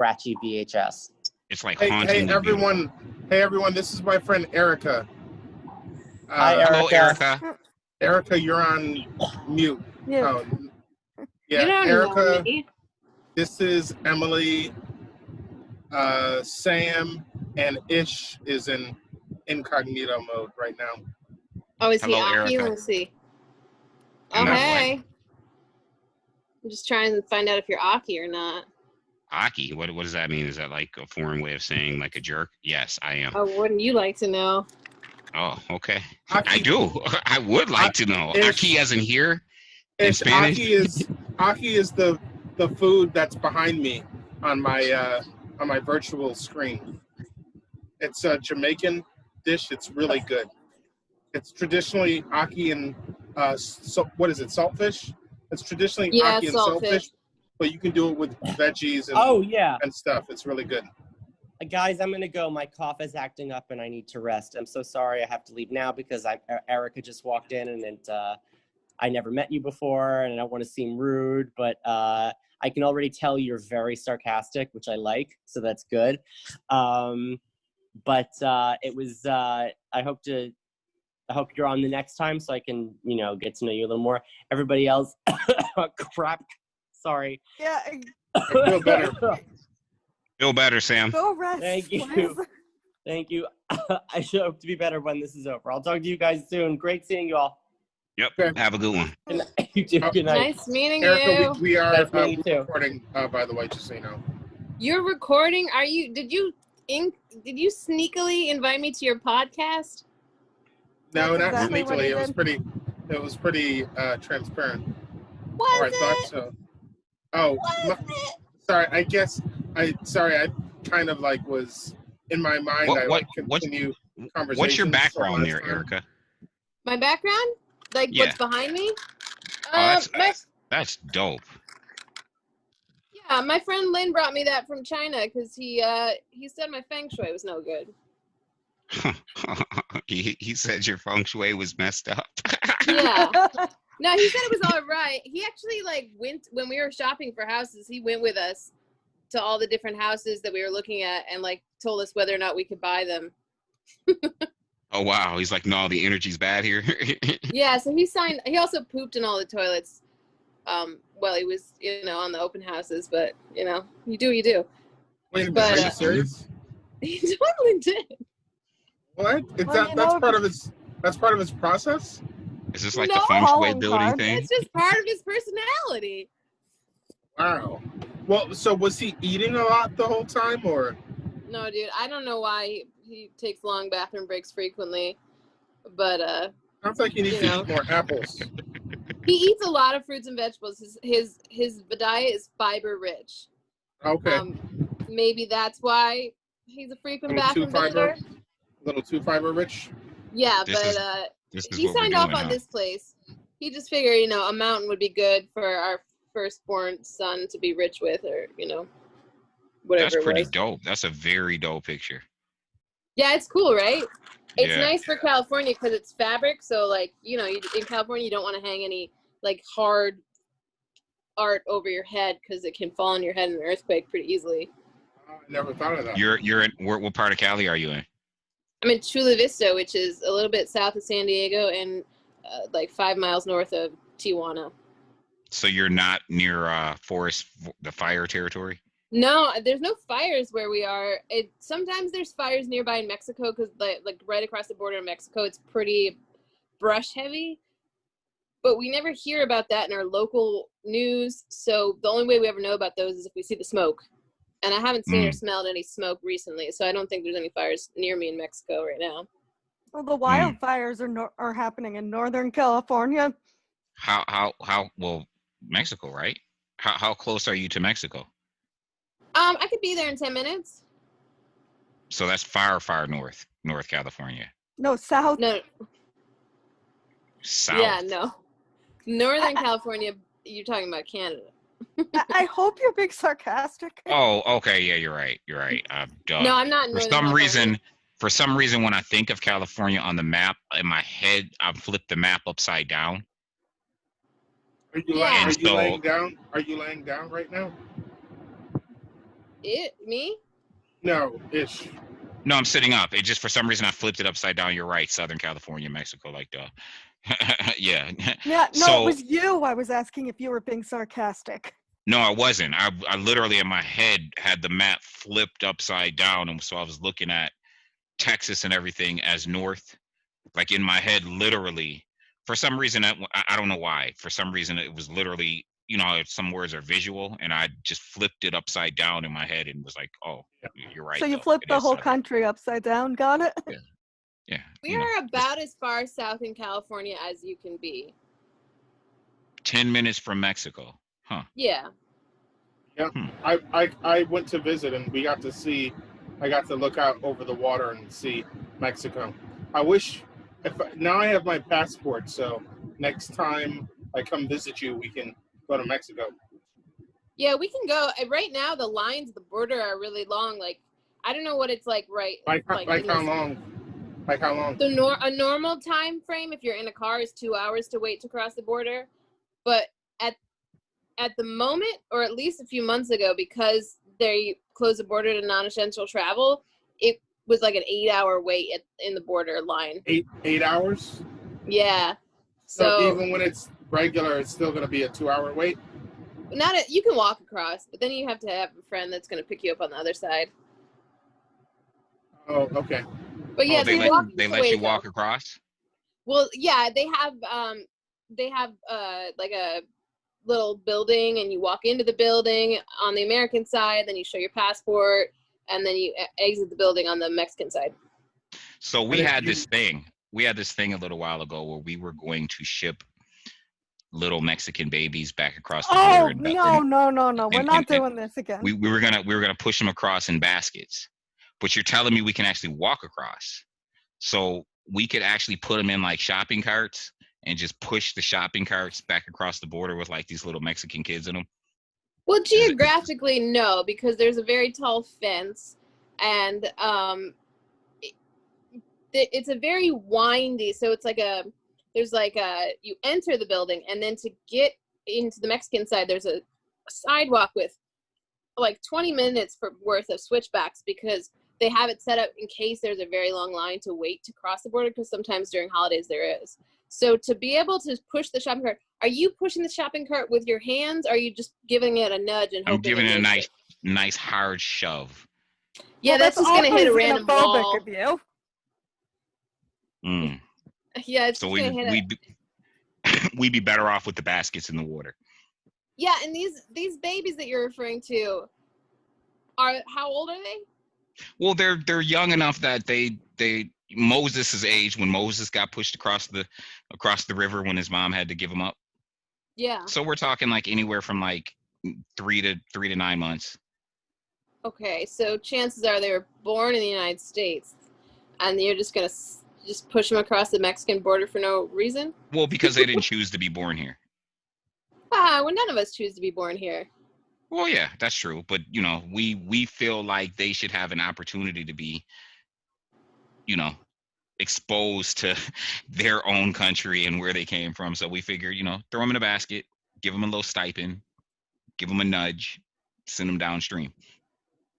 scratchy VHS. It's like Hey hauntingly everyone! beautiful. Hey everyone! This is my friend Erica. Hi, Erica. Hello, Erica. Erica, you're on mute. Yeah. Oh, yeah, You don't Erica. know me. This is Emily. Sam and Ish is in incognito mode right now. Oh, is he Hello, Aki? Erica. Let's see. I'm Oh, not hey. I'm just trying to find out if you're Aki or not. Aki, what does that mean? Is that like a foreign way of saying like a jerk? Yes, I am. Oh, wouldn't you like to know? Oh, okay. Aki- I do. I would like to know. Ish- Aki as in here in Ish, Spanish? Aki is the food that's behind me on my virtual screen. It's a Jamaican dish. It's really good. It's traditionally Aki and what is it? Saltfish. It's traditionally Yeah, Aki and saltfish. saltfish, but you can do it with veggies and Oh, yeah. and stuff. It's really good. Guys, I'm going to go. My cough is acting up and I need to rest. I'm so sorry I have to leave now because Erica just walked in and I never met you before and I don't want to seem rude, but I can already tell you're very sarcastic, which I like, so that's good. But it was, I hope you're on the next time so I can, get to know you a little more. Everybody else, crap, sorry. Yeah. I feel better. Feel better, Sam. Go rest. Thank you. please. Thank you. I should hope to be better when this is over. I'll talk to you guys soon. Great seeing you all. Yep. Okay. Have a good one. Good night. You too. Good night. Nice meeting Erica, you. we are Nice meeting you too. recording, by the way, just so you know. You're recording? Did you sneakily invite me to your podcast? No, That's not exactly what sneakily. he It was pretty transparent. Was Or I it? thought so. Oh, sorry. I guess I kind of like was in my mind. Continue conversation. What's your background from there, last time. Erica? My background? Like Yeah. what's behind me? Oh, that's dope. Yeah, my friend Lynn brought me that from China because he said my feng shui was no good. he said your feng shui was messed up. Yeah. No, he said it was all right. He actually went when we were shopping for houses. He went with us to all the different houses that we were looking at and told us whether or not we could buy them. Oh wow, he's like, no, the energy's bad here. Yeah, so he also pooped in all the toilets while he was on the open houses, but you do what you do. Wait a minute, But, are you serious? He totally did. What? That's part of his process? Is this like No, the feng shui calling building card. thing? It's just part of his personality. Wow. Well, so was he eating a lot the whole time, or? No, dude, I don't know why he takes long bathroom breaks frequently, but Sounds like he needs to eat more apples. he eats a lot of fruits and vegetables. His diet is fiber rich. Okay. Maybe that's why he's a frequent A little bathroom visitor. A little too fiber rich. Yeah, This is he what we're signed off doing on now. this place. He just figured, a mountain would be good for our firstborn son to be rich with, or whatever. That's it pretty was. dope. That's a very dope picture. Yeah, it's cool, right? It's Yeah. nice for California because it's fabric. So, in California, you don't want to hang any hard art over your head because it can fall on your head in an earthquake pretty easily. I never thought of that. You're in what part of Cali are you in? I'm in Chula Vista, which is a little bit south of San Diego and 5 miles north of Tijuana. So you're not near the fire territory? No, there's no fires where we are. Sometimes there's fires nearby in Mexico because right across the border in Mexico, it's pretty brush heavy. But we never hear about that in our local news. So the only way we ever know about those is if we see the smoke. And I haven't seen or smelled any smoke recently, so I don't think there's any fires near me in Mexico right now. Well, the wildfires are happening in Northern California. How well, Mexico, right? How close are you to Mexico? I could be there in 10 minutes. So that's far North California. No, south. No. South. Yeah, no. Northern California, you're talking about Canada. I hope you're being sarcastic. Oh, okay. Yeah, you're right. I'm dumb. No, I'm not in For Northern some California. reason, when I think of California on the map, in my head, I flip the map upside down. Are you Yeah. laying down? Are you laying down right now? Me? No, ish. No, I'm sitting up. It just for some reason I flipped it upside down. You're right. Southern California, Mexico, like duh. Yeah. Yeah, no, So it was you. I was asking if you were being sarcastic. no, I wasn't. I literally in my head had the map flipped upside down, and so I was looking at Texas and everything as north, like in my head, literally. For some reason, I don't know why. For some reason, it was literally, some words are visual, and I just flipped it upside down in my head and was like, "Oh, you're right." So you though. flipped It the is whole southern. country upside down. Got it? Yeah, yeah. We are about as far south in California as you can be. 10 minutes from Mexico, huh? Yeah. Yeah, I went to visit and I got to look out over the water and see Mexico. I wish, now I have my passport, so next time I come visit you, we can go to Mexico. Yeah, we can go. Right now, the lines at the border are really long. Like, I don't know what it's like Like how long? Like how long? A normal time frame, if you're in a car, is 2 hours to wait to cross the border. But at the moment, or at least a few months ago, because they closed the border to non-essential travel, it was like an 8-hour wait in the border line. 8 hours? Yeah. So even when it's regular, it's still going to be a 2-hour wait? You can walk across, but then you have to have a friend that's going to pick you up on the other side. Oh, okay. But yeah, they let you walk across? Well, yeah, they have like a little building, and you walk into the building on the American side, then you show your passport, and then you exit the building on the Mexican side. So we had this thing a little while ago where we were going to ship little Mexican babies back across the border. No. We're not doing this again. We were gonna push them across in baskets, but you're telling me we can actually walk across. So we could actually put them in like shopping carts and just push the shopping carts back across the border with like these little Mexican kids in them. Well, geographically, no, because there's a very tall fence, and it's a very windy. So it's like you enter the building, and then to get into the Mexican side, there's a sidewalk with like 20 minutes worth of switchbacks, because they have it set up in case there's a very long line to wait to cross the border, because sometimes during holidays there is. So to be able to push the shopping cart, are you pushing the shopping cart with your hands, or are you just giving it a nudge and hoping? I'm giving it a nice hard shove. Yeah, that's just going to hit a random wall. Of you. Yeah, it's so we'd be better off with the baskets in the water. Yeah, and these babies that you're referring to how old are they? Well, they're young enough that they Moses' age, when Moses got pushed across the river when his mom had to give him up. Yeah. So we're talking like anywhere from like 3 to 9 months. Okay, so chances are they were born in the United States, and you're just gonna just push them across the Mexican border for no reason? Well, because they didn't choose to be born here. Well, none of us choose to be born here. Well, yeah, that's true. But, we feel like they should have an opportunity to be, exposed to their own country and where they came from. So we figured, throw them in a basket, give them a little stipend, give them a nudge, send them downstream.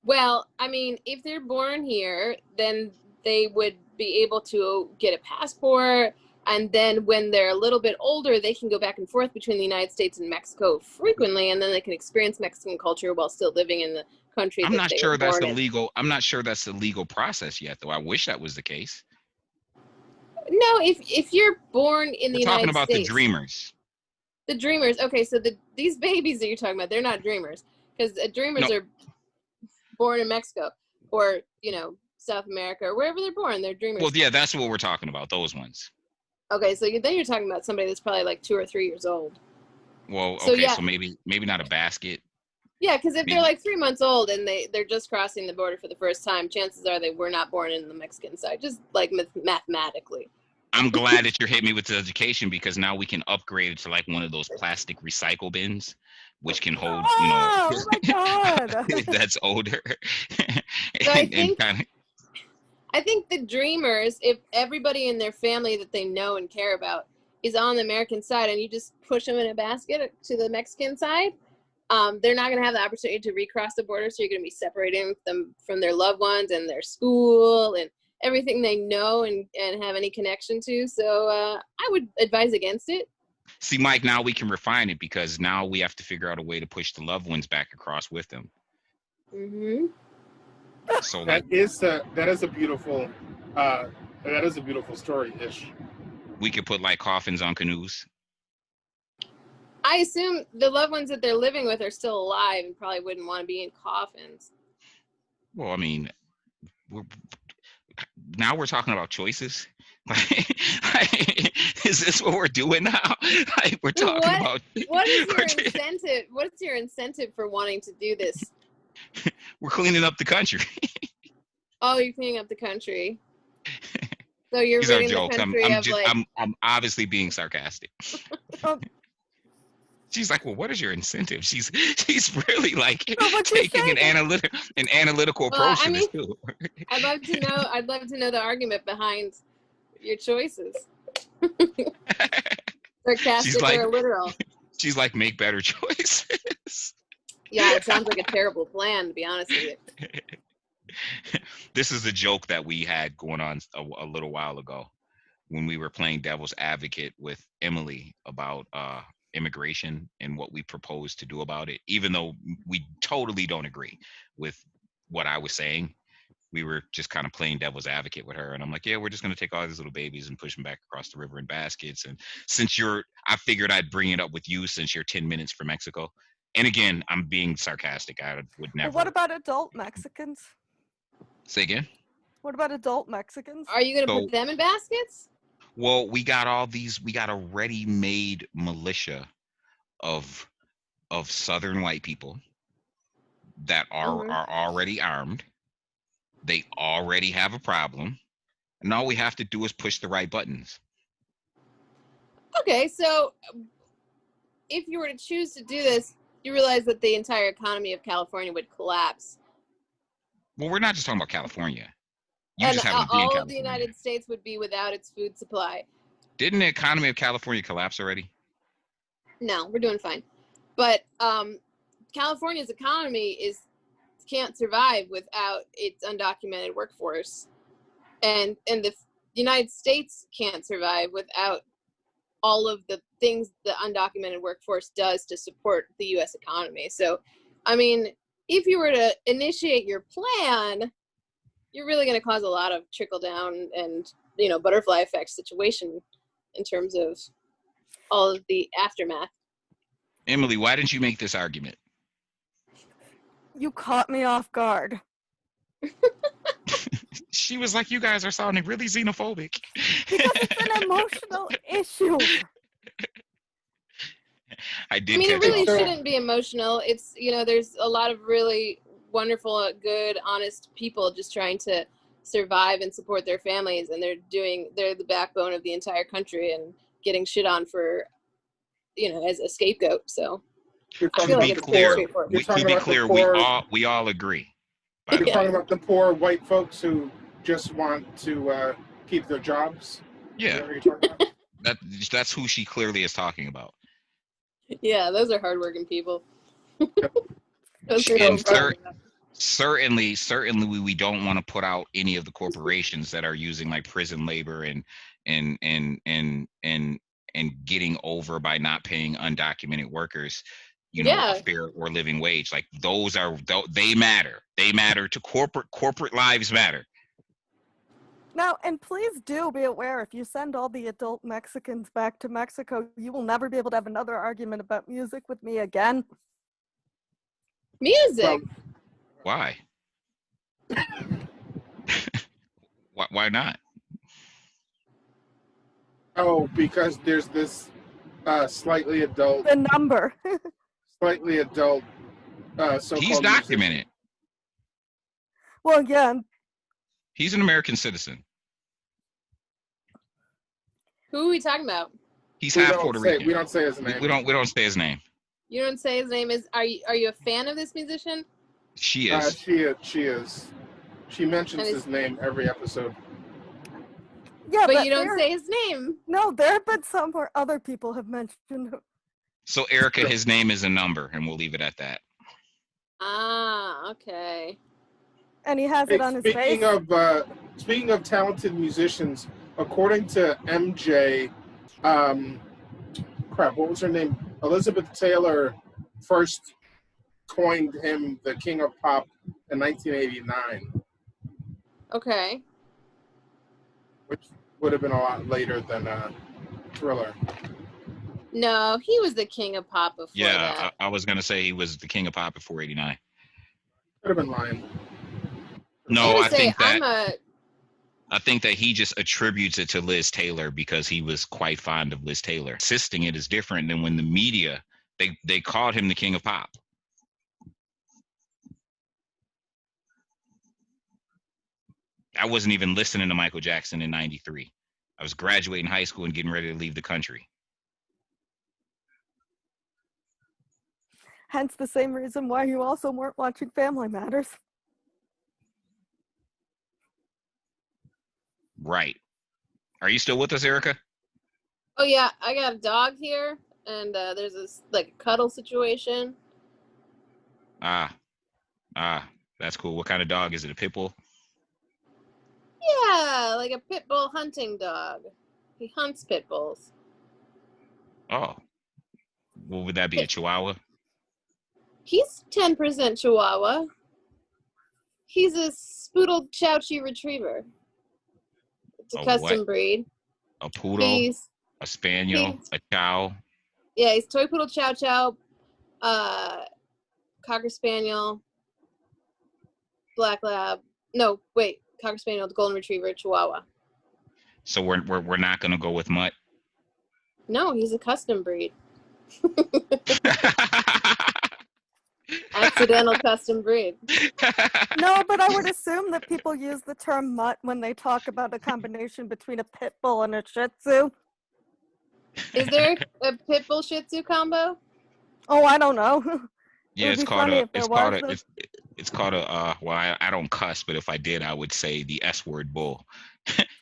Well, I mean, if they're born here, then they would be able to get a passport. And then when they're a little bit older, they can go back and forth between the United States and Mexico frequently, and then they can experience Mexican culture while still living in the country. I'm not sure that's the legal process yet, though. I wish that was the case. No, if you're born in the United States. We're talking about the dreamers. The dreamers. Okay, so these babies that you're talking about, they're not dreamers, because dreamers are born in Mexico or South America or wherever they're born. They're dreamers. Well, yeah, that's what we're talking about. Those ones. Okay, so then you're talking about somebody that's probably like 2 or 3 years old. Well, okay, so maybe not a basket. Yeah, because if they're like 3 months old and they're just crossing the border for the first time, chances are they were not born in the Mexican side, just like mathematically. I'm glad that you're hitting me with the education, because now we can upgrade it to like one of those plastic recycle bins, which can hold, oh my God. that's older. So I think the dreamers, if everybody in their family that they know and care about is on the American side, and you just push them in a basket to the Mexican side, they're not going to have the opportunity to recross the border, so you're going to be separating them from their loved ones and their school and everything they know and have any connection to. So I would advise against it. See, Mike, now we can refine it because now we have to figure out a way to push the loved ones back across with them. Mm-hmm. So that is a beautiful story, Ish. We could put like coffins on canoes. I assume the loved ones that they're living with are still alive and probably wouldn't want to be in coffins. Well, I mean, now we're talking about choices. Is this what we're doing now? We're talking about what is your incentive? What's your incentive for wanting to do this? We're cleaning up the country. Oh, you're cleaning up the country. So you're ridding the country of like. I'm obviously being sarcastic. She's like, well, what is your incentive? She's really like taking an analytical approach to this too. I'd love to know the argument behind your choices. Sarcastic or literal. She's like, make better choices. Yeah, it sounds like a terrible plan, to be honest with you. This is a joke that we had going on a little while ago when we were playing devil's advocate with Emily about immigration and what we proposed to do about it. Even though we totally don't agree with what I was saying, we were just kind of playing devil's advocate with her. And I'm like, yeah, we're just going to take all these little babies and push them back across the river in baskets. And I figured I'd bring it up with you since you're 10 minutes from Mexico. And again, I'm being sarcastic. I would never. Well, what about adult Mexicans? Say again? What about adult Mexicans? Are you going to put them in baskets? Well, we got a ready-made militia of Southern white people that are already armed. They already have a problem. And all we have to do is push the right buttons. Okay, so if you were to choose to do this, you realize that the entire economy of California would collapse. Well, we're not just talking about California. And all of the United States would be without its food supply. Didn't the economy of California collapse already? No, we're doing fine. But California's economy can't survive without its undocumented workforce. And the United States can't survive without all of the things the undocumented workforce does to support the U.S. economy. So, I mean, if you were to initiate your plan, you're really going to cause a lot of trickle down and, butterfly effect situation in terms of all of the aftermath. Emily, why didn't you make this argument? You caught me off guard. She was like, you guys are sounding really xenophobic. Because it's an emotional issue. I mean, it really shouldn't be emotional. It's, there's a lot of really wonderful, good, honest people just trying to survive and support their families, and they're the backbone of the entire country and getting shit on for, as a scapegoat. So I feel like it's pretty straightforward. We all agree. You're talking about the poor white folks who just want to keep their jobs. Yeah, that's who she clearly is talking about. Yeah, those are hardworking people. Certainly, we don't want to put out any of the corporations that are using like prison labor and getting over by not paying undocumented workers, a fair or living wage. Like they matter. They matter to corporate lives matter. Now, and please do be aware, if you send all the adult Mexicans back to Mexico, you will never be able to have another argument about music with me again. Music? Why? Why not? Oh, because there's this slightly adult... The number. Slightly adult so-called... He's documented. Musician. Well, yeah. He's an American citizen. Who are we talking about? He's half Puerto Rican. We don't say his name. We don't say his name. You don't say his name. Are you a fan of this musician? She is. She is. She mentions his name every episode. Yeah, but you don't say his name. No, there have been some where other people have mentioned So Erica, his name is a number, and we'll leave it at that. Ah, okay. And he has Hey, it on his face. speaking of talented musicians, according to MJ, what was her name? Elizabeth Taylor first coined him the king of pop in 1989, Okay. which would have been a lot later than Thriller. No, he was the king of pop before Yeah, that. I was gonna say he was the king of pop before '89. Could have been lying. No, I think that I'm I think that he just attributes it to Liz Taylor because he was quite fond of Liz Taylor. Assisting it is different than when the media they called him the king of pop. I wasn't even listening to Michael Jackson in '93. I was graduating high school and getting ready to leave the country. Hence the same reason why you also weren't watching Family Matters. Right. Are you still with us, Erica? Oh yeah, I got a dog here, and there's this like cuddle situation. That's cool. What kind of dog is it? A pit bull? Yeah, like a pit bull hunting dog. He hunts pit bulls. Oh. What would that be? A Chihuahua? He's 10% Chihuahua. He's a spoodled Chowchee retriever. It's a custom breed. A poodle? A spaniel? A chow? Yeah, he's toy poodle chow chow, cocker spaniel, black lab. No, wait, cocker spaniel, golden retriever, chihuahua. So we're not gonna go with mutt. No, he's a custom breed. Accidental custom breed. No, but I would assume that people use the term mutt when they talk about a combination between a pit bull and a Shih Tzu. Is there a pit bull Shih Tzu combo? Oh, I don't know. Yeah, it's called a well, I don't cuss, but if I did, I would say the S word bull.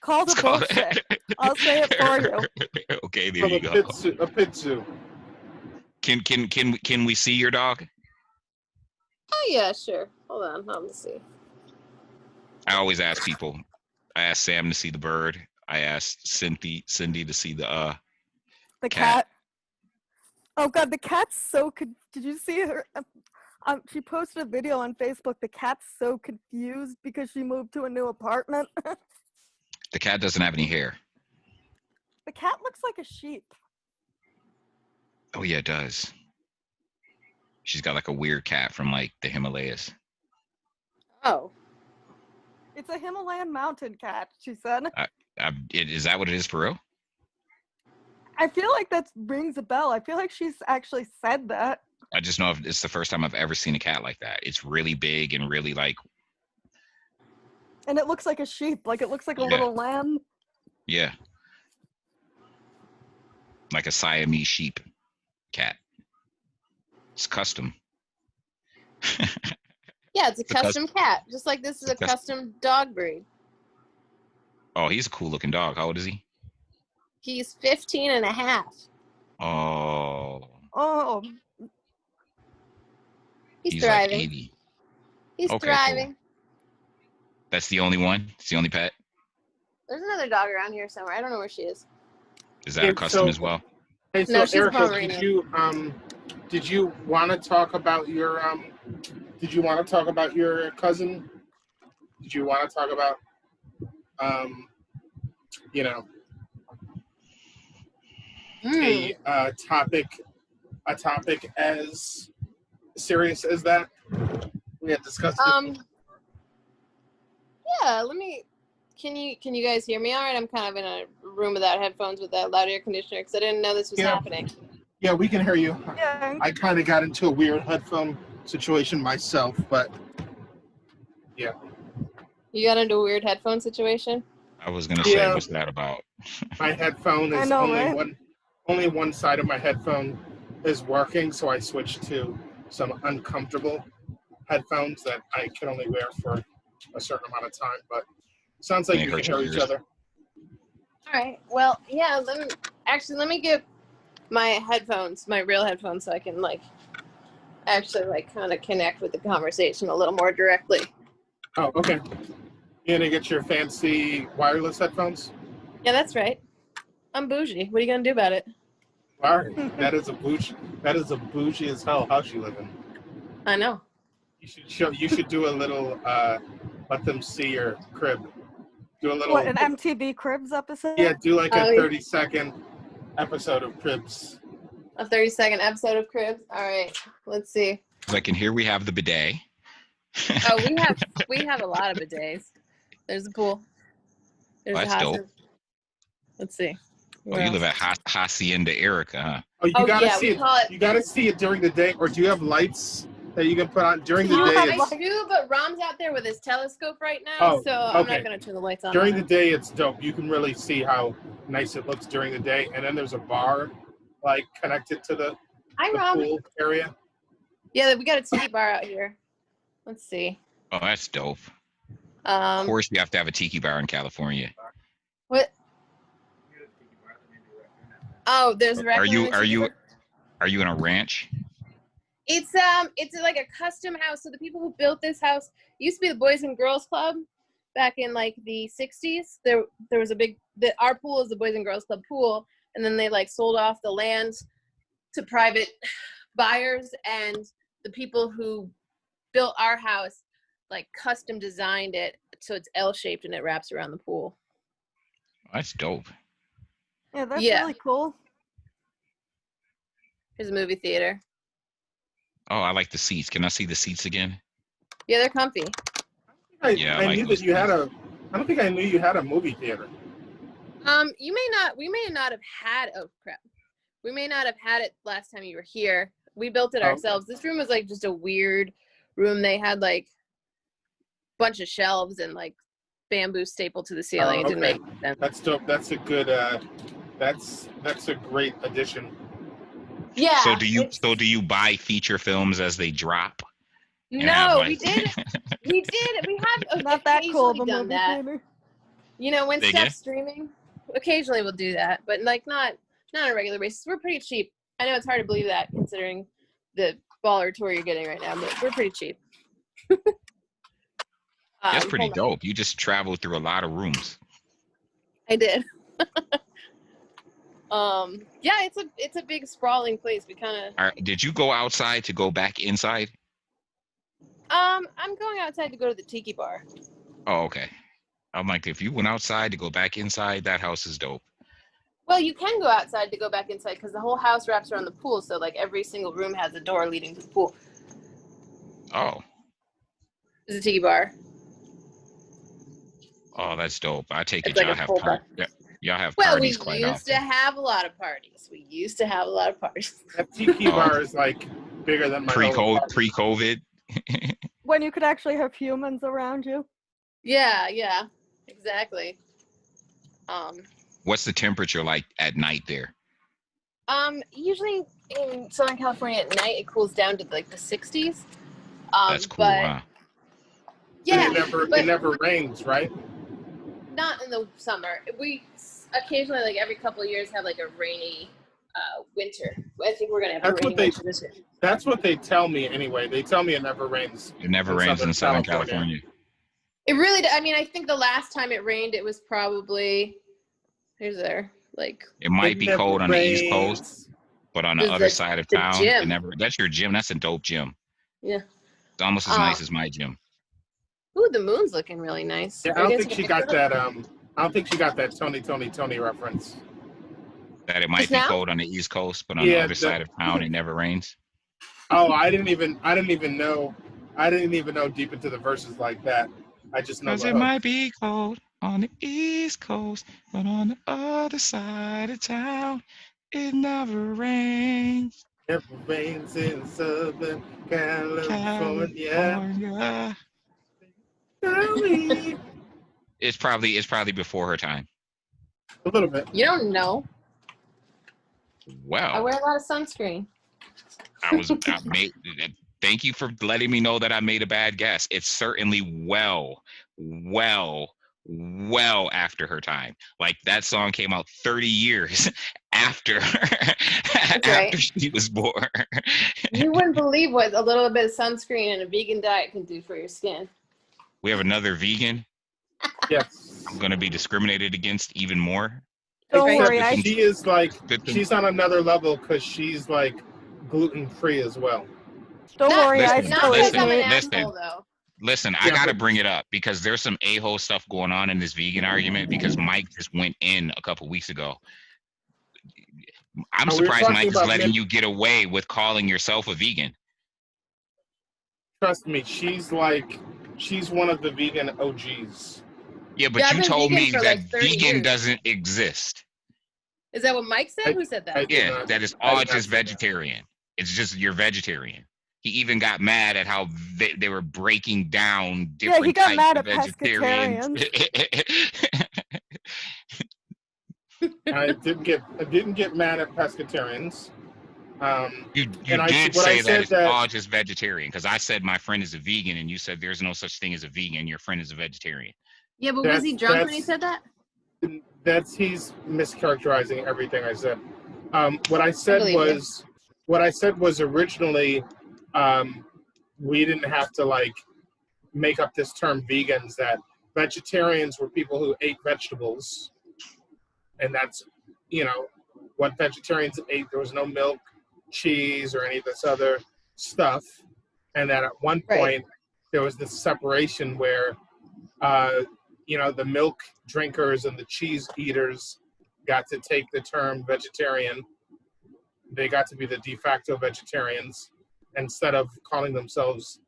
Called a bullshit. I'll say it for you. Okay, there you go. A pit zoo. Can we see your dog? Oh yeah, sure. Hold on, let me see. I always ask people. I asked Sam to see the bird. I asked Cindy to see the cat. Oh God, the cat's so did you see her? She posted a video on Facebook. The cat's so confused because she moved to a new apartment. The cat doesn't have any hair. The cat looks like a sheep. Oh yeah, it does. She's got like a weird cat from like the Himalayas. Oh. It's a Himalayan mountain cat, she said. Is that what it is for real? I feel like that rings a bell. I feel like she's actually said that. I just know it's the first time I've ever seen a cat like that. It's really big and really like. And it looks like a sheep. Like it looks like a little lamb. Yeah. Like a Siamese sheep cat. It's custom. Yeah, it's a custom cat. Just like this is a custom dog breed. Oh, he's a cool looking dog. How old is he? He's 15 and a half. Oh. Oh. He's thriving. Like 80. He's thriving. Cool. That's the only one? It's the only pet? There's another dog around here somewhere. I don't know where she is. Is that a custom as well? Hey, so no, she's Erica, Pomeranian. did you want to talk about your cousin? Did you want to talk about a topic as serious as that we had discussed it? Yeah, can you guys hear me all right? I'm kind of in a room without headphones with that loud air conditioner because I didn't know this was happening. Yeah, we can hear you. Yeah. I kind of got into a weird headphone situation myself, but yeah. You got into a weird headphone situation? I was going to say, what's that about? My headphone is only one side of my headphone is working, so I switched to some uncomfortable headphones that I can only wear for a certain amount of time, but it sounds like we can hear each other. All right. Well, yeah, let me get my headphones, my real headphones, so I can like actually like kind of connect with the conversation a little more directly. Oh, okay. You gonna get your fancy wireless headphones? Yeah, that's right. I'm bougie. What are you gonna do about it? All right. That is a bougie. That is a bougie as hell house you live in. I know. You should show. You should do a little. Let them see your crib. Do a little. What, an MTV Cribs episode? Yeah, do like a Oh, yeah. 30-second episode of Cribs. A 30-second episode of Cribs. All right, let's see. Like, and here we have the bidet. Oh, we have a lot of bidets. There's a pool. There's That's a house. dope. Let's see. Oh, you live at Hacienda Erica, huh? Oh, you Oh, gotta yeah, see we it. call it- You gotta see it during the day, or do you have lights that you can put on during the You day? have It's, I do, but Rom's out there with his telescope right now, Oh, so I'm okay. not gonna turn the lights on. during the day, it's dope. You can really see how nice it looks during the day, and then there's a bar, like connected to the Hi, Rom. pool area. Yeah, we got a tiki bar out here. Let's see. Oh, that's dope. Of Um, course, you have to have a tiki bar in California. what? Oh, there's a Are you raccoon and a tiki bar. are you in a ranch? It's like a custom house. So the people who built this house used to be the Boys and Girls Club back in like the 60s. There was a big our pool is the Boys and Girls Club pool, and then they like sold off the land to private buyers, and the people who built our house like custom designed it so it's L-shaped and it wraps around the pool. That's dope. Yeah, that's Yeah. really cool. Here's a movie theater. Oh, I like the seats. Can I see the seats again? Yeah, they're comfy. Yeah, I I like knew those that you had a. I don't think I knew you had a movie theater. We may not have had, oh crap. We may not have had it last time you were here. We built it Oh. ourselves. This room was like just a weird room. They had like a bunch of shelves and like bamboo stapled to the ceiling. Oh, It didn't okay. make sense. That's dope. That's a good. That's a great addition. Yeah. So do you buy feature films as they drop? And No, have, we like- did. We did. We have Not that cool of occasionally a done movie that. theater. You know, when Say stuff's again? streaming, occasionally we'll do that, but like not on a regular basis. We're pretty cheap. I know it's hard to believe that considering the baller tour you're getting right now, but we're pretty cheap. That's pretty hold on. dope. You just traveled through a lot of rooms. I did. Yeah, it's a big sprawling place. We kind of Did you go outside to go back inside? I'm going outside to go to the tiki bar. Oh, okay. I'm like, if you went outside to go back inside, that house is dope. Well, you can go outside to go back inside because the whole house wraps around the pool, so like every single room has a door leading to the pool. Oh, There's a tiki bar. oh, that's dope. I take It's it like y'all a have full y'all have Well, we parties quite used often. to have a lot of parties. That tiki bar is like bigger than my whole apartment. Pre-COVID. When you could actually have humans around you. Yeah, exactly. What's the temperature like at night there? Usually in Southern California at night it cools down to like the 60s. That's cool, but huh? yeah, It never rains, right? not in the summer. We occasionally, like every couple of years, have like a rainy winter. I think we're gonna have a That's rainy what they- winter this year. That's what they tell me anyway. They tell me it never rains. It never rains in Southern California. It really. I mean, I think the last time it rained, it was probably like It might be never cold on the East rains. Coast, but on the There's other side of the town, gym. it never. That's your gym. That's a dope gym. Yeah. It's almost as nice as my gym. Ooh, the moon's looking really nice. Yeah, Are I you don't gonna think take she a got picture? that. I don't think she got that Tony reference. That it might Just be now? cold on the East Coast, but on the Yeah, other side of town, it never rains. Oh, I didn't even know. I didn't even know deep into the verses like that. I just know. Because the it hook. might be cold on the East Coast, but on the other side of town, it never rains. Never rains in Southern California. California. Sorry. It's probably before her time. A little bit. You don't know. I Well, wear a lot of sunscreen. Thank you for letting me know that I made a bad guess. It's certainly well well after her time. Like that song came out 30 years after after right. she was born. You wouldn't believe what a little bit of sunscreen and a vegan diet can do for your skin. We have another vegan. Yes. I'm gonna be discriminated against even more. Don't Except worry, I She is like, Good thing- she's on another level because she's like gluten-free as well. don't worry, I Listen, still Not because eat I'm an meat. asshole, though. Listen, I Yeah, gotta but- bring it up because there's some a-hole stuff going on in this vegan argument because Mike just went in a couple weeks ago. I'm Oh, we were surprised talking Mike is about letting men- you get away with calling yourself a vegan. Trust me, she's one of the vegan OGs. Yeah, but Yeah, I've you been told vegan me for, that like, 30 vegan years. doesn't exist. Is that what Mike said? Who said that? I did Yeah, not- that is I all did not just say that. vegetarian. It's just you're vegetarian. He even got mad at how they were breaking down different he got types mad of at vegetarians. I didn't get mad at pescatarians. You And did what I say said that it's that- all just vegetarian because I said my friend is a vegan and you said there's no such thing as a vegan. Your friend is a vegetarian. Yeah, but was he drunk when he said that? He's mischaracterizing everything I said. What I said believe you. was originally we didn't have to like make up this term vegans, that vegetarians were people who ate vegetables, and that's what vegetarians ate. There was no milk, cheese, or any of this other stuff, and that at one point Right. there was this separation where the milk drinkers and the cheese eaters got to take the term vegetarian. They got to be the de facto vegetarians. Instead of calling themselves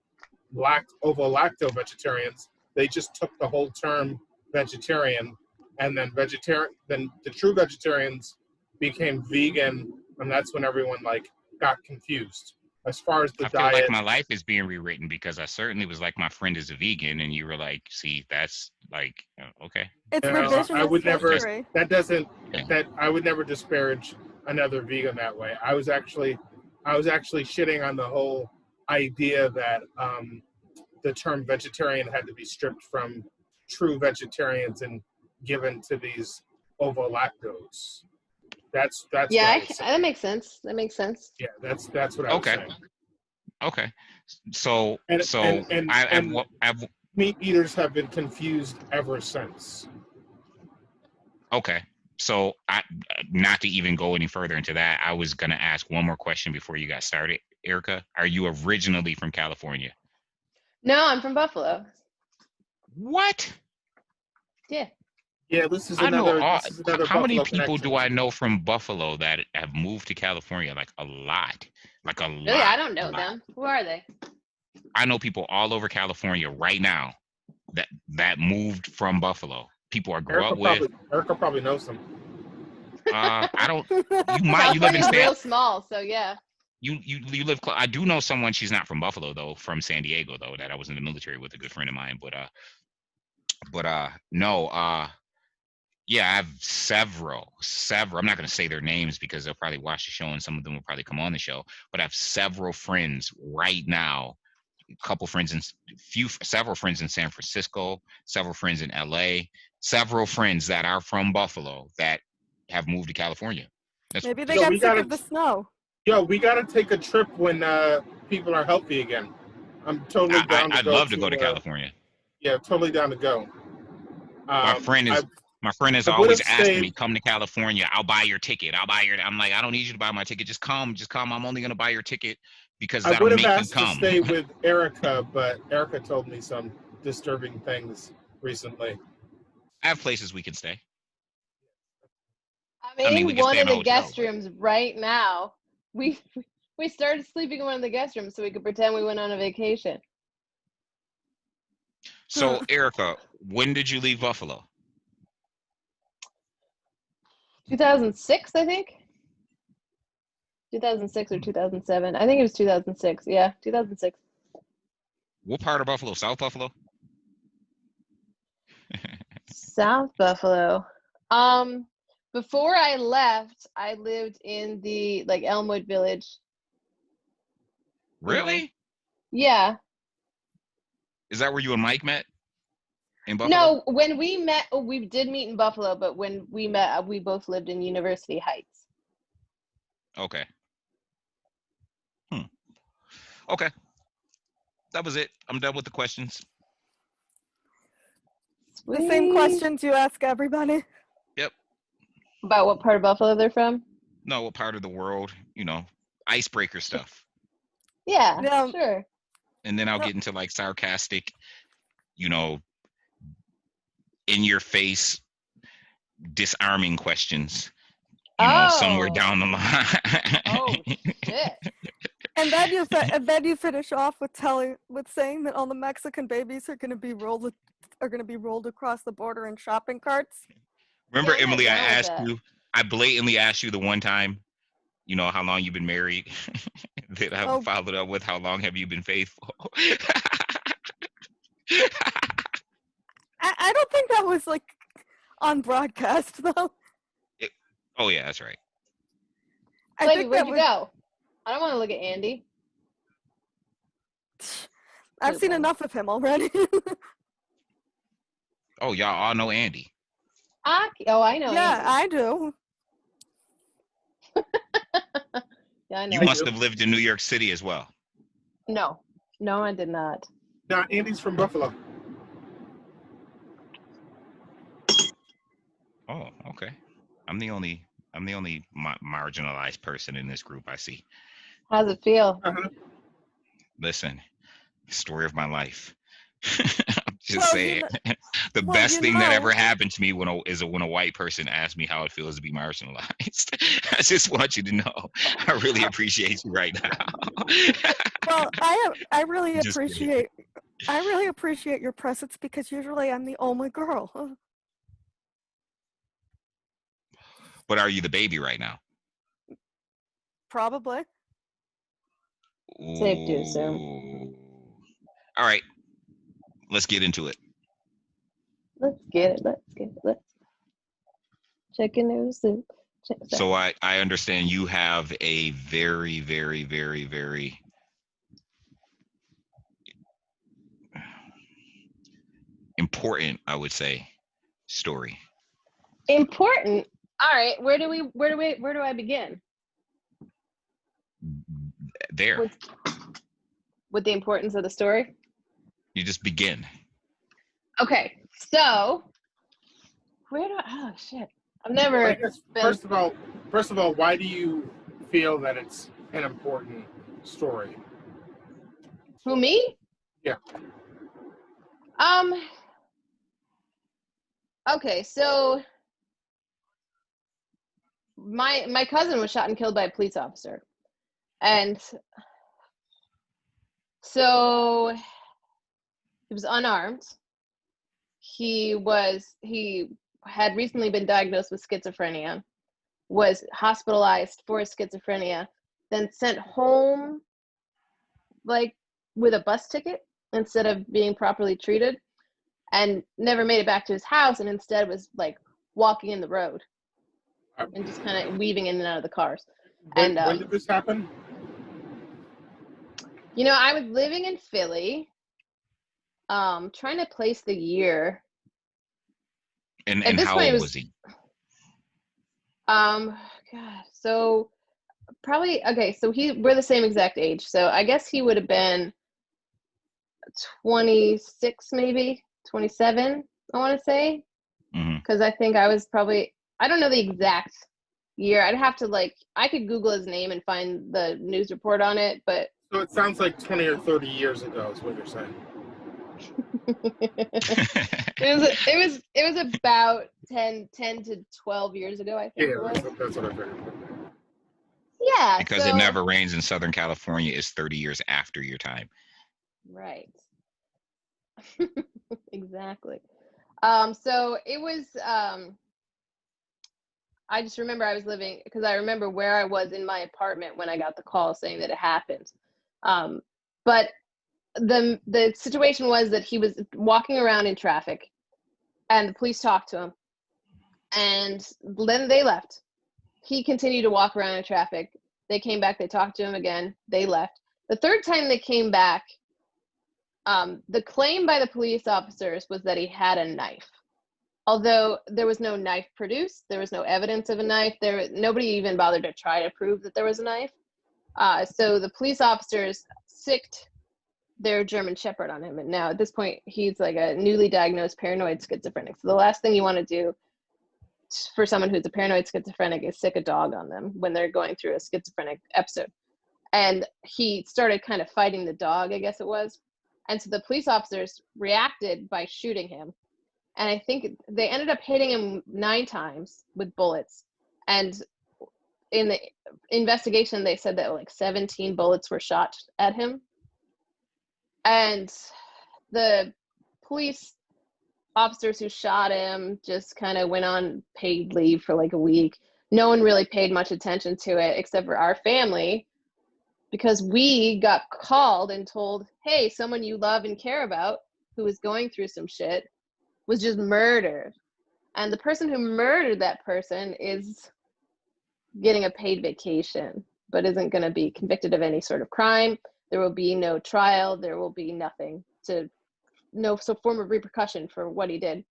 ovo-lacto vegetarians, they just took the whole term vegetarian, and then the true vegetarians became vegan, and that's when everyone got confused. As far as the I feel diet, like my life is being rewritten because I certainly was like my friend is a vegan and you were like, see, that's like okay. It's You know, revisionist I would never- history. I would never disparage another vegan that way. I was actually shitting on the whole idea that the term vegetarian had to be stripped from true vegetarians and given to these ovo-lactos. That's Yeah, what I was saying. that makes sense. That makes sense. Yeah, that's what I was Okay. saying. Okay. So And I've meat eaters have been confused ever since. okay. So not to even go any further into that, I was gonna ask one more question before you got started. Erica, are you originally from California? No, I'm from Buffalo. What? Yeah. Yeah, this is I know another. all, This is another how many Buffalo people connection. do I know from Buffalo that have moved to California? Like a lot. Like a lot. Really? I don't know a lot. them. Who are they? I know people all over California right now that moved from Buffalo. People I grew up with. Erica probably knows them. I don't. You might. You live in California's San. real small, so yeah. You live. I do know someone. She's not from Buffalo though. From San Diego though. That I was in the military with, a good friend of mine. But no. Yeah, I have several. I'm not going to say their names because they'll probably watch the show and some of them will probably come on the show. But I have several friends right now. Several friends in San Francisco, several friends in LA, several friends that are from Buffalo that have moved to California. Maybe they So got we sick gotta- of the snow. Yo, we got to take a trip when people are healthy again. I'm totally down to I'd go. love to go to California. Yeah, totally down to go. My friend has I always would've asked stayed- me, come to California. I'll buy your ticket. I'm like, I don't need you to buy my ticket. Just come. I'm only going to buy your ticket because I that'll would make have you asked to come. stay with Erica, but Erica told me some disturbing things recently. I have places we can stay. I'm mean, we in can one stay of in a the hotel, guest but- rooms right now. We started sleeping in one of the guest rooms so we could pretend we went on a vacation. So, Erica, when did you leave Buffalo? 2006, I think. 2006 or 2007. I think it was 2006. Yeah, 2006. What part of Buffalo? South Buffalo? South Buffalo. Before I left, I lived in the Elmwood Village. Really? Yeah. Is that where you and Mike met? in Buffalo? No, when we met, we did meet in Buffalo, but when we met, we both lived in University Heights. Okay. Okay. That was it. I'm done with the questions. The same Sweet. questions you ask everybody. Yep. About what part of Buffalo they're from? No, what part of the world, icebreaker stuff. Yeah, sure. And then I'll get into like sarcastic, in your face, disarming questions, somewhere down the line. Oh, shit. And then you finish off with saying that all the Mexican babies are going to be rolled across the border in shopping carts. Remember, Yeah, I'm not Emily, down with that. I blatantly asked you the one time, how long you've been married. That I followed up with, how long have you been faithful? I don't think that was like on broadcast though. Oh yeah, that's right. Lady, where'd you go? I don't want to look at Andy. I've seen enough of him already. Oh, y'all all know Andy. I know. Yeah, Andy. I do. Yeah, I know. You must have lived in New York City as well. No, I did not. No, Andy's from Buffalo. Oh, okay. I'm the only marginalized person in this group, I see. How's it feel? Listen, story of my life. I'm just saying. The best thing that ever happened to me when a white person asked me how it feels to be marginalized. I just want you to know, I really appreciate you right now. Well, I really appreciate your presence because usually I'm the only girl. But are you the baby right now? Probably. Safe to assume. All right, let's get into it. Let's get it. Chicken noodle soup. So I understand you have a very, very, very, very important, I would say, story. Important. All right. Where do I begin? There. With the importance of the story? You just begin. Okay. So oh shit. I've never been... First of all, why do you feel that it's an important story? Who, me? Yeah. Okay, so my cousin was shot and killed by a police officer. And so he was unarmed. He had recently been diagnosed with schizophrenia, was hospitalized for schizophrenia, then sent home like with a bus ticket instead of being properly treated, and never made it back to his house, and instead was like walking in the road and just kind of weaving in and out of the cars. When did this happen? I was living in Philly, trying to place the year. And how old was he? God, so probably, okay, so we're the same exact age. So I guess he would have been 26, maybe 27, I want to say. Because I think I was probably, I don't know the exact year. I'd have to I could Google his name and find the news report on it, but. So it sounds like 20 or 30 years ago is what you're saying. It was about 10 to 12 years ago, I think. Yeah, that's what I figured. Yeah. Because it never rains in Southern California is 30 years after your time. Right. Exactly. So it was, I just remember I was living, because I remember where I was in my apartment when I got the call saying that it happened. But the situation was that he was walking around in traffic and the police talked to him, and then they left. He continued to walk around in traffic. They came back, they talked to him again, they left. The third time they came back, The claim by the police officers was that he had a knife. Although there was no knife produced, there was no evidence of a knife. Nobody even bothered to try to prove that there was a knife. So the police officers sicked their German Shepherd on him. And now at this point, he's like a newly diagnosed paranoid schizophrenic. So the last thing you want to do for someone who's a paranoid schizophrenic is sick a dog on them when they're going through a schizophrenic episode. And he started kind of fighting the dog, I guess it was. And so the police officers reacted by shooting him. And I think they ended up hitting him 9 times with bullets. And in the investigation, they said that like 17 bullets were shot at him. And the police officers who shot him just kind of went on paid leave for like a week. No one really paid much attention to it except for our family, because we got called and told, hey, someone you love and care about who was going through some shit was just murdered. And the person who murdered that person is getting a paid vacation, but isn't going to be convicted of any sort of crime. There will be no trial. There will be nothing no form of repercussion for what he did.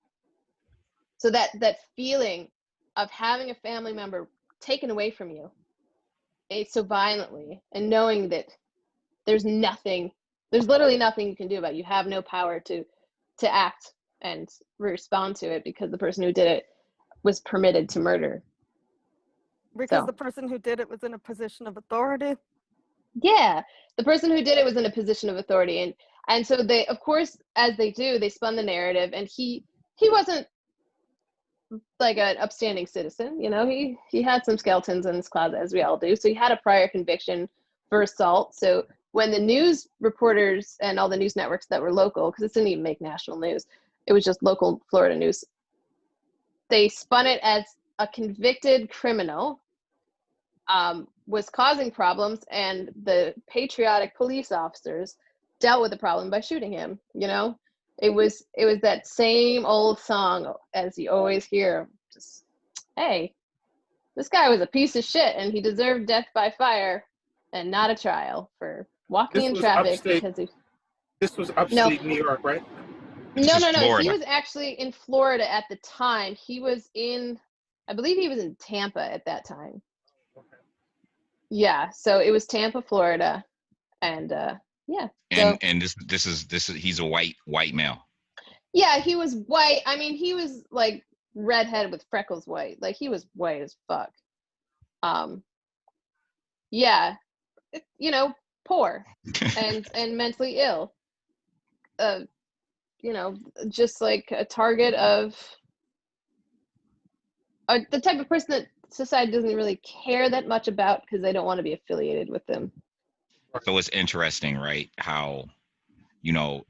So that feeling of having a family member taken away from you so violently, and knowing that there's literally nothing you can do about it. You have no power to act and respond to it because the person who did it was permitted to murder. Because the person who did it was in a position of authority? Yeah, the person who did it was in a position of authority. And so they, of course, as they do, they spun the narrative, and he wasn't like an upstanding citizen, you know, he had some skeletons in his closet, as we all do. So he had a prior conviction for assault. So when the news reporters and all the news networks that were local, because it didn't even make national news, it was just local Florida news, they spun it as a convicted criminal was causing problems, and the patriotic police officers dealt with the problem by shooting him. You know, it was that same old song as you always hear. Just, hey, this guy was a piece of shit, and he deserved death by fire and not a trial for walking in traffic because he. This was upstate New York, right? No. Florida. He was actually in Florida at the time. I believe he was in Tampa at that time. Okay. Yeah, so it was Tampa, Florida, and yeah. And this is he's a white male. Yeah, he was white. I mean, he was like redhead with freckles white. Like he was white as fuck. Yeah, you know, poor and mentally ill. You know, just like a target of the type of person that society doesn't really care that much about because they don't want to be affiliated with them. So it's interesting, right? How, you know,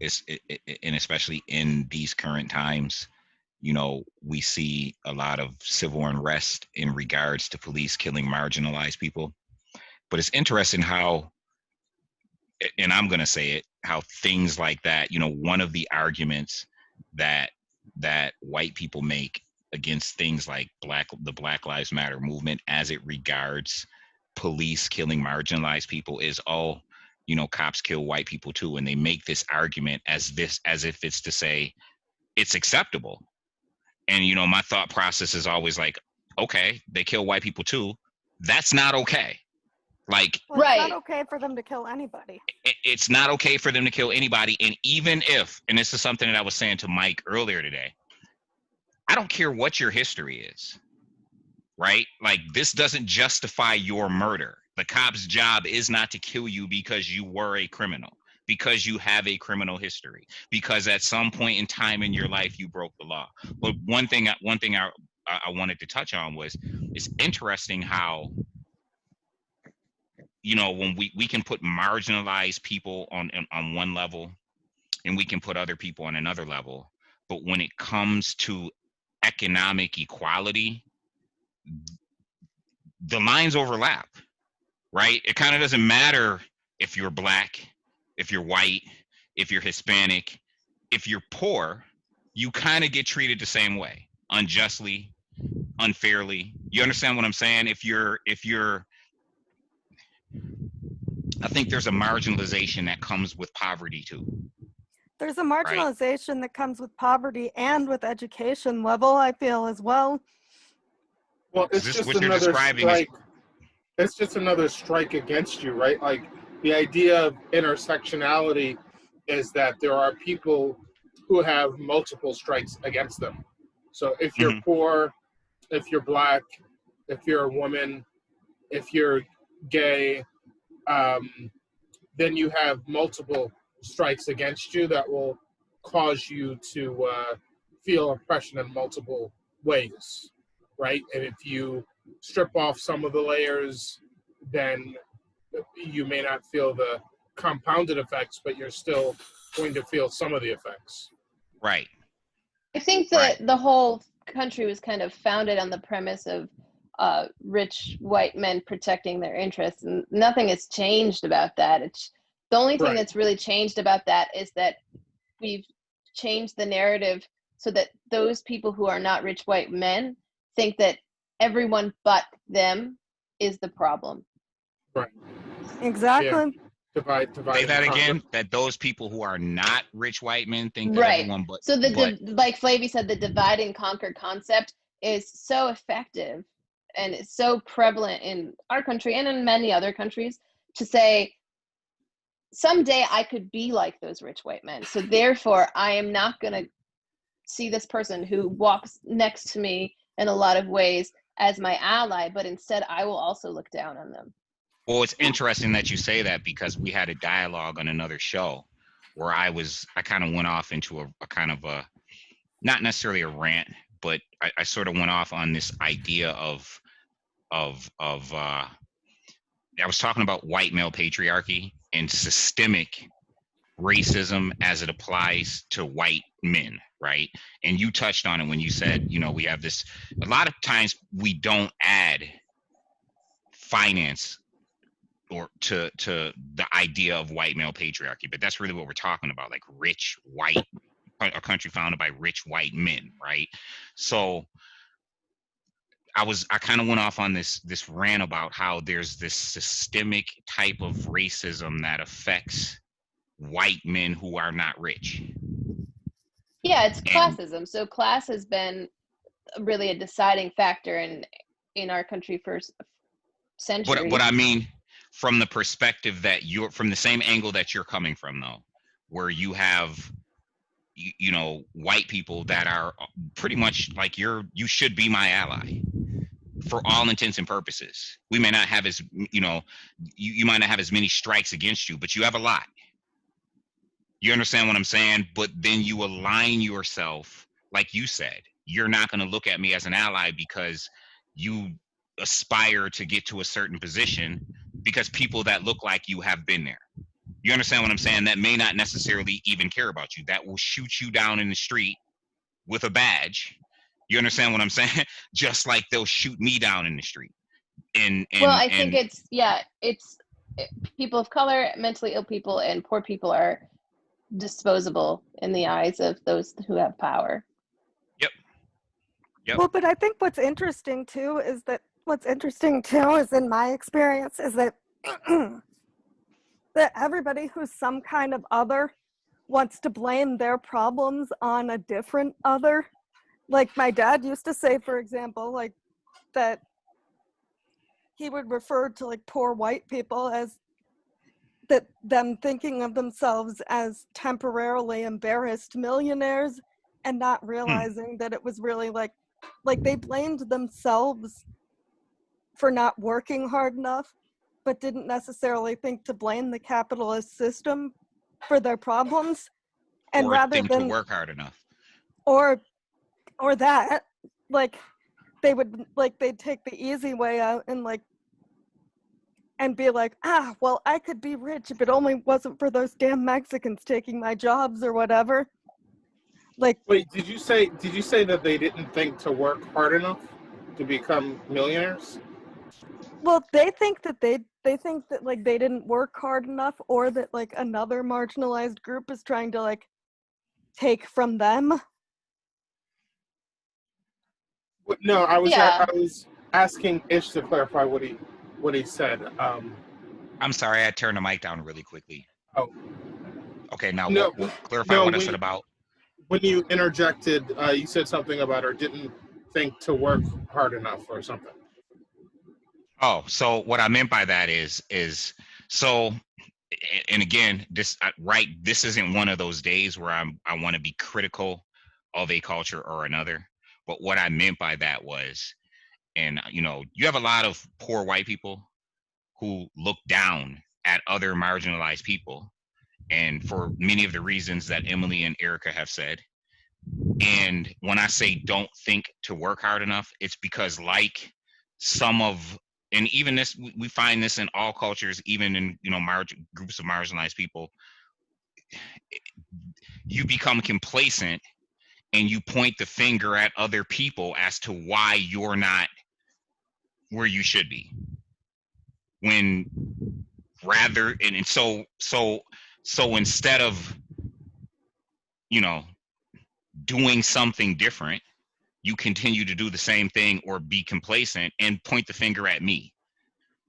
and especially in these current times, you know, we see a lot of civil unrest in regards to police killing marginalized people. But it's interesting how, and I'm going to say it, how things like that, you know, one of the arguments that white people make against things like the Black Lives Matter movement as it regards police killing marginalized people is, oh, you know, cops kill white people too. And they make this argument as if it's to say it's acceptable. And, you know, my thought process is always like, okay, they kill white people too. That's not okay. Like, well, it's not okay for them to kill anybody. It's not okay for them to kill anybody. And even if, and this is something that I was saying to Mike earlier today, I don't care what your history is, right? Like, this doesn't justify your murder. The cop's job is not to kill you because you were a criminal, because you have a criminal history, because at some point in time in your life you broke the law. But one thing I wanted to touch on was, it's interesting how, you know, when we can put marginalized people on one level and we can put other people on another level, but when it comes to economic equality, the lines overlap, right? It kind of doesn't matter if you're black, if you're white, if you're Hispanic, if you're poor, you kind of get treated the same way, unjustly, unfairly. You understand what I'm saying? If you're I think there's a marginalization that comes with poverty too. There's a right? marginalization that comes with poverty and with education level, I feel, as well. Well, Is it's this just what you're another describing? Is strike. It's just another strike against you, right? Like the idea of intersectionality is that there are people who have multiple strikes against them. So if you're Mhm. poor, if you're black, if you're a woman, if you're gay, then you have multiple strikes against you that will cause you to feel oppression in multiple ways, right? And if you strip off some of the layers, then you may not feel the compounded effects, but you're still going to feel some of the effects. right, I think right, that the whole country was kind of founded on the premise of rich white men protecting their interests, and nothing has changed about that. It's the only thing Right. that's really changed about that is that we've changed the narrative so that those people who are not rich white men think that everyone but them is the problem. Right. Yeah. Exactly. Divide say and that conquer. again. That those people who are not rich white men think that Right. everyone but So like Flavy said, the divide and conquer concept is so effective and it's so prevalent in our country and in many other countries to say someday I could be like those rich white men. So therefore I am not going to see this person who walks next to me in a lot of ways as my ally, but instead I will also look down on them. Well, it's interesting that you say that because we had a dialogue on another show where I kind of went off into a kind of a, not necessarily a rant, but I sort of went off on this idea of I was talking about white male patriarchy and systemic racism as it applies to white men, right? And you touched on it when you said, we have this, a lot of times we don't add finance or to the idea of white male patriarchy, but that's really what we're talking about, like rich white, a country founded by rich white men, right? So I kind of went off on this rant about how there's this systemic type of racism that affects white men who are not rich. Yeah, it's And classism. So class has been really a deciding factor in our country for centuries. what I mean, from the perspective that you're from the same angle that you're coming from, though, where you have white people that are pretty much like you should be my ally for all intents and purposes. We may not have as you might not have as many strikes against you, but you have a lot. You understand what I'm saying? But then you align yourself, like you said, you're not going to look at me as an ally because you aspire to get to a certain position because people that look like you have been there. You understand what I'm saying? That may not necessarily even care about you. That will shoot you down in the street with a badge. You understand what I'm saying? Just like they'll shoot me down in the street. Well, I think it's people of color, mentally ill people, and poor people are disposable in the eyes of those who have power. Yep. Well, but I think what's interesting too is in my experience is that that everybody who's some kind of other wants to blame their problems on a different other. Like my dad used to say, for example, like that he would refer to like poor white people as that them thinking of themselves as temporarily embarrassed millionaires and not realizing that it was really like they blamed themselves for not working hard enough, but didn't necessarily think to blame the capitalist system for their problems. And or rather think than to work hard enough. or that, like they would they'd take the easy way out and be like, well, I could be rich if it only wasn't for those damn Mexicans taking my jobs or whatever. Like, wait, did you say that they didn't think to work hard enough to become millionaires? well, they think that like they didn't work hard enough, or that like another marginalized group is trying to like take from them. No, I was Yeah. I was asking Ish to clarify what he said. I'm sorry, I turned the mic down really quickly. Oh. Okay, now No, clarify no. what I said about. When you interjected, you said something about her didn't think to work hard enough or something. Oh, so what I meant by that is so, and again, this isn't one of those days where I want to be critical of a culture or another. But what I meant by that was, and you have a lot of poor white people who look down at other marginalized people, and for many of the reasons that Emily and Erica have said. And when I say don't think to work hard enough, it's because like some of, and even this, we find this in all cultures, even in groups of marginalized people, you become complacent and you point the finger at other people as to why you're not where you should be. When rather, and so instead of doing something different, you continue to do the same thing or be complacent and point the finger at me,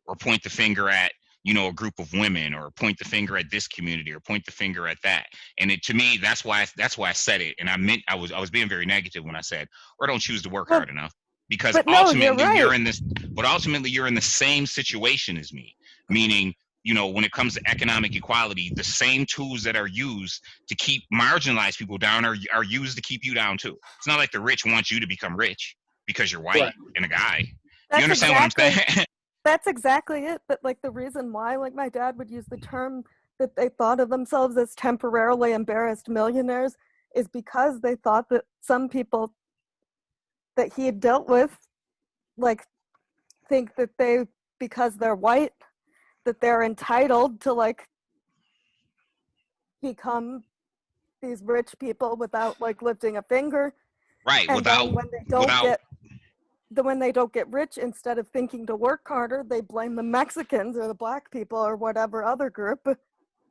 or point the finger at a group of women, or point the finger at this community, or point the finger at that. And to me, that's why I said it. And I was being very negative when I said, or don't choose to work hard enough, because ultimately you're in this, but ultimately you're in the same situation as me, meaning when it comes to economic equality, the same tools that are used to keep marginalized people down are used to keep you down too. It's not like the rich want you to become rich because you're white and a guy. You understand what I'm saying? That's exactly it. But like the reason why, like my dad would use the term that they thought of themselves as temporarily embarrassed millionaires is because they thought that some people that he had dealt with, like, think that because they're white, that they're entitled to like become these rich people without like lifting a finger. Right. And then when they don't get rich, instead of thinking to work harder, they blame the Mexicans or the black people or whatever other group.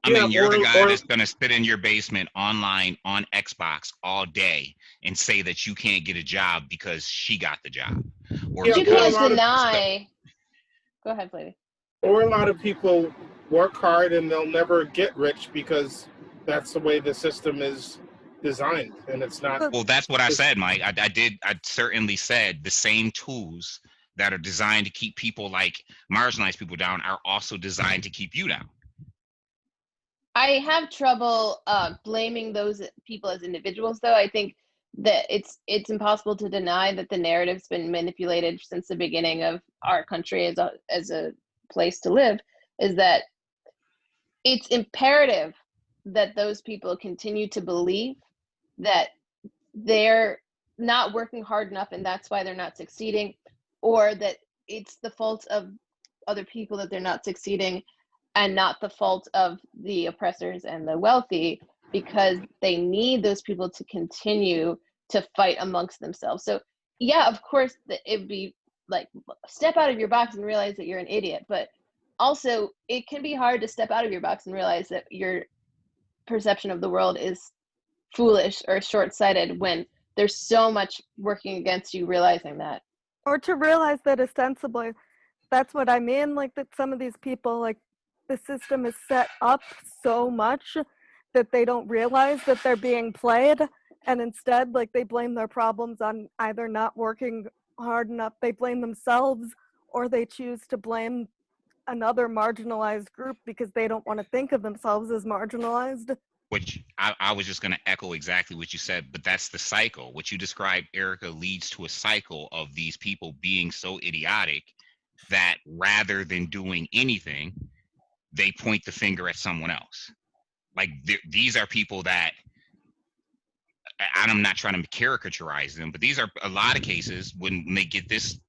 I mean, you're the guy that's going to sit in your basement online on Xbox all day and say that you can't get a job because she got the job. Or you can't deny. Go ahead, lady. Or a lot of people work hard and they'll never get rich because that's the way the system is designed, and it's not. Well, that's what I said, Mike. I certainly said the same tools that are designed to keep people like marginalized people down are also designed to keep you down. I have trouble blaming those people as individuals, though. I think that it's impossible to deny that the narrative's been manipulated since the beginning of our country as a place to live, is that it's imperative that those people continue to believe that they're not working hard enough and that's why they're not succeeding, or that it's the fault of other people that they're not succeeding and not the fault of the oppressors and the wealthy, because they need those people to continue to fight amongst themselves. So yeah, of course it'd be like, step out of your box and realize that you're an idiot, but also it can be hard to step out of your box and realize that your perception of the world is foolish or short-sighted when there's so much working against you realizing that. Or to realize that ostensibly, that's what I mean, like that some of these people, like the system is set up so much that they don't realize that they're being played, and instead like they blame their problems on either not working hard enough, they blame themselves, or they choose to blame another marginalized group because they don't want to think of themselves as marginalized. Which I was just going to echo exactly what you said, but that's the cycle. What you described, Erica, leads to a cycle of these people being so idiotic that rather than doing anything, they point the finger at someone else. Like these are people that, I'm not trying to caricaturize them, but these are a lot of cases when they get this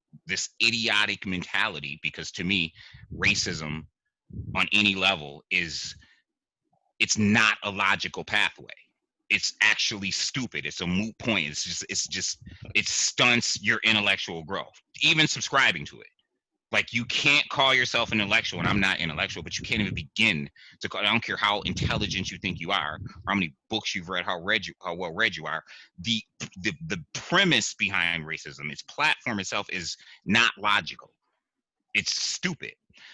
idiotic mentality, because to me, racism on any level it's not a logical pathway. It's actually stupid. It's a moot point. It stunts your intellectual growth, even subscribing to it. Like, you can't call yourself an intellectual, and I'm not intellectual, but you can't even begin to call. I don't care how intelligent you think you are, or how many books you've read, how well read you are. The premise behind racism, its platform itself, is not logical. It's stupid.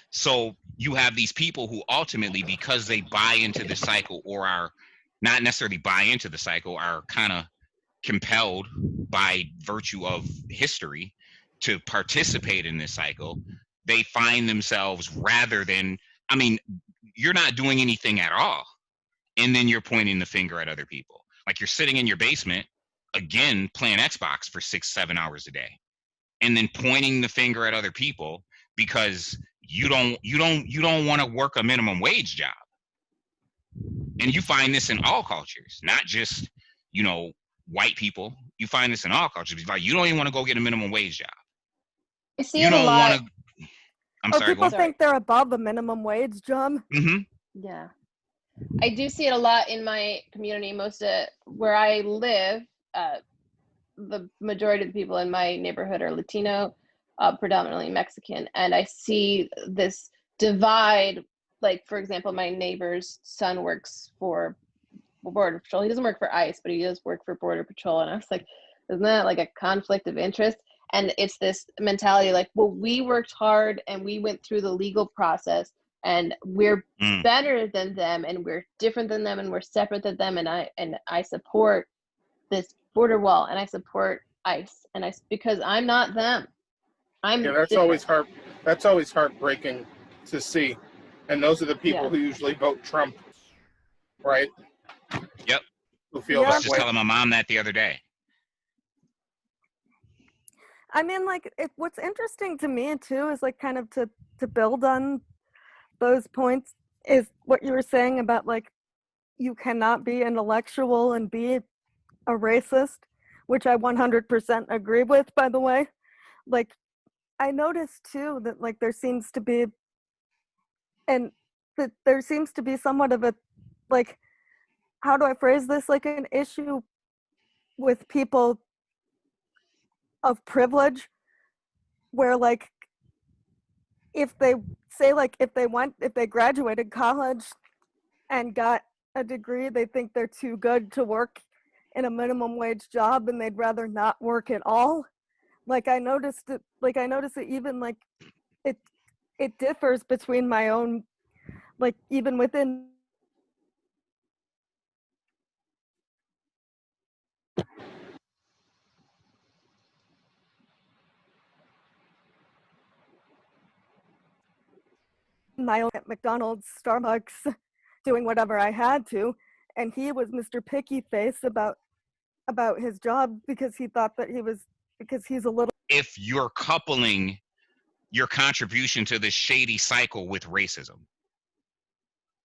So you have these people who ultimately, because they buy into the cycle, or are not necessarily buy into the cycle, are kind of compelled by virtue of history to participate in this cycle. They find themselves, rather than, I mean, you're not doing anything at all, and then you're pointing the finger at other people. Like, you're sitting in your basement, again, playing Xbox for 6-7 hours a day, and then pointing the finger at other people because you don't want to work a minimum wage job. And you find this in all cultures, not just, white people. You find this in all cultures. Like, you don't even want to go get a minimum wage job. I see You it a don't lot. want to. I'm sorry. People Go. think they're above the minimum wage, John. Mm-hmm. Yeah. I do see it a lot in my community. Most of where I live, the majority of the people in my neighborhood are Latino, predominantly Mexican. And I see this divide. Like, for example, my neighbor's son works for Border Patrol. He doesn't work for ICE, but he does work for Border Patrol. And I was like, isn't that like a conflict of interest? And it's this mentality like, well, we worked hard and we went through the legal process and we're better than them and we're different than them and we're separate than them. And I support this border wall and I support ICE and because I'm not them. I'm that's different. always heartbreaking to see. And those are the people who usually vote Trump, right? Yep. Who feel I was that just way. telling my mom that the other day. I mean, like, what's interesting to me too is like kind of to build on those points is what you were saying about like you cannot be intellectual and be a racist, which I 100% agree with, by the way. Like, I noticed too that like there seems to be somewhat of a, like, how do I phrase this, like an issue with people of privilege where like if they say like if they graduated college and got a degree, they think they're too good to work in a minimum wage job and they'd rather not work at all. Like I noticed it even like it differs between my own, like even within my own at McDonald's, Starbucks, doing whatever I had to, and he was Mr. Picky Face about his job because he thought that because he's a little. If you're coupling your contribution to this shady cycle with racism,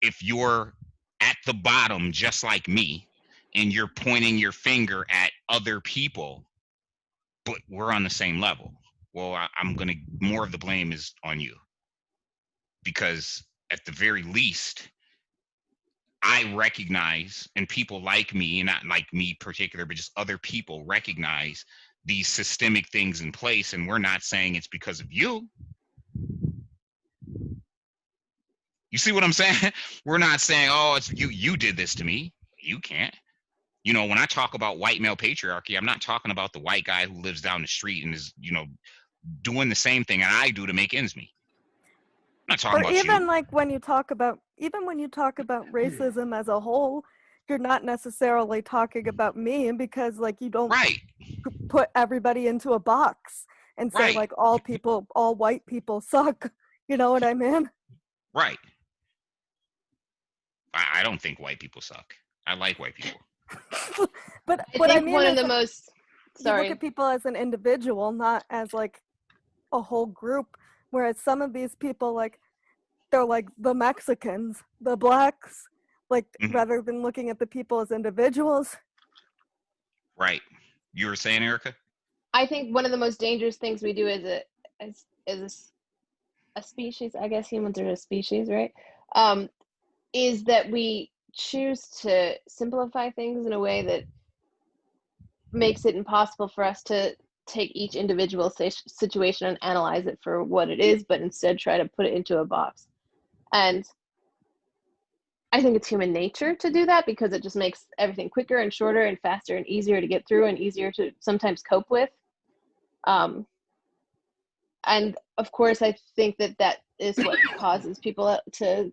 if you're at the bottom just like me and you're pointing your finger at other people, but we're on the same level, well, I'm gonna, more of the blame is on you, because at the very least I recognize, and people like me, and not like me particular, but just other people recognize these systemic things in place, and we're not saying it's because of you. You see what I'm saying? We're not saying, oh, it's you did this to me. You can't. When I talk about white male patriarchy, I'm not talking about the white guy who lives down the street and is, doing the same thing I do to make ends meet. I'm not talking about even you. like when you talk about racism as a whole, you're not necessarily talking about me, because like you don't put everybody into a box and say like all white people suck. You know what I mean? Right. I don't think white people suck. I like white people. But I what think I mean one is of the most. Sorry. You look at people as an individual, not as like a whole group. Whereas some of these people, like, they're like the Mexicans, the blacks, like rather than looking at the people as individuals. Right. You were saying, Erica? I think one of the most dangerous things we do as a species, I guess humans are a species, right? Is that we choose to simplify things in a way that makes it impossible for us to take each individual situation and analyze it for what it is, but instead try to put it into a box. And I think it's human nature to do that because it just makes everything quicker and shorter and faster and easier to get through and easier to sometimes cope with. And of course, I think that is what causes people to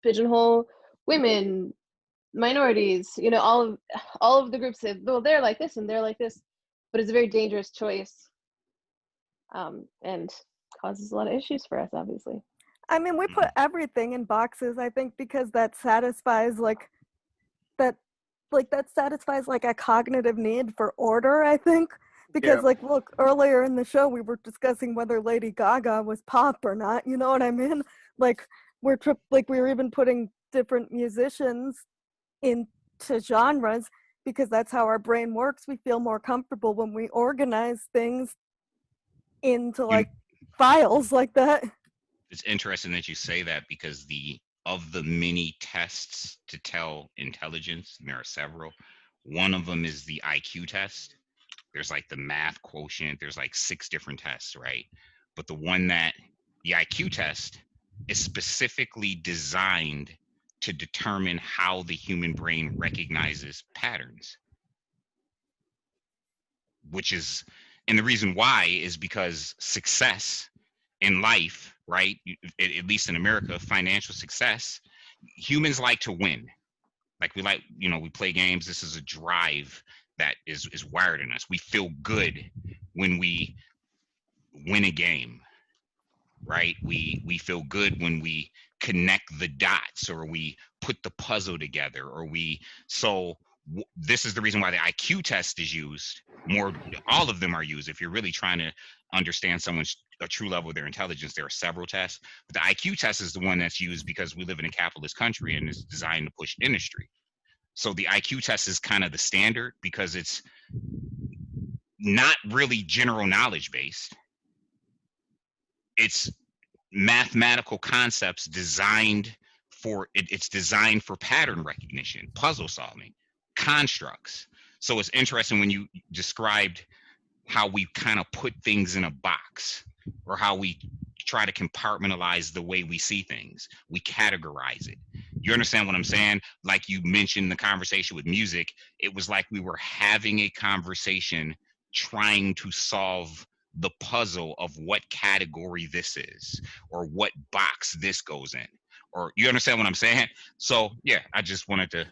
pigeonhole women, minorities, all of the groups say, well, they're like this and they're like this, but it's a very dangerous choice, and causes a lot of issues for us, obviously. I mean, we put everything in boxes, I think, because that satisfies that satisfies a cognitive need for order, I think. Because look, earlier in the show we were discussing whether Lady Gaga was pop or not, you know what I mean? We were even putting different musicians into genres because that's how our brain works. We feel more comfortable when we organize things into files like that. It's interesting that you say that, because of the many tests to tell intelligence, and there are several. One of them is the IQ test. There's the math quotient. There's 6 different tests, right? But the IQ test is specifically designed to determine how the human brain recognizes patterns. And the reason why is because success in life, right? At least in America, financial success, humans like to win. We play games. This is a drive that is wired in us. We feel good when we win a game, right? We feel good when we connect the dots, or we put the puzzle together, this is the reason why the IQ test is used more. All of them are used. If you're really trying to understand a true level of their intelligence, there are several tests, but the IQ test is the one that's used because we live in a capitalist country and is designed to push industry. So the IQ test is kind of the standard because it's not really general knowledge based. It's mathematical concepts designed for it's designed for pattern recognition, puzzle solving, constructs. So it's interesting when you described how we kind of put things in a box, or how we try to compartmentalize the way we see things. We categorize it. You understand what I'm saying? Like you mentioned the conversation with music, it was like we were having a conversation trying to solve the puzzle of what category this is, or what box this goes in, or you understand what I'm saying? So yeah, I just wanted to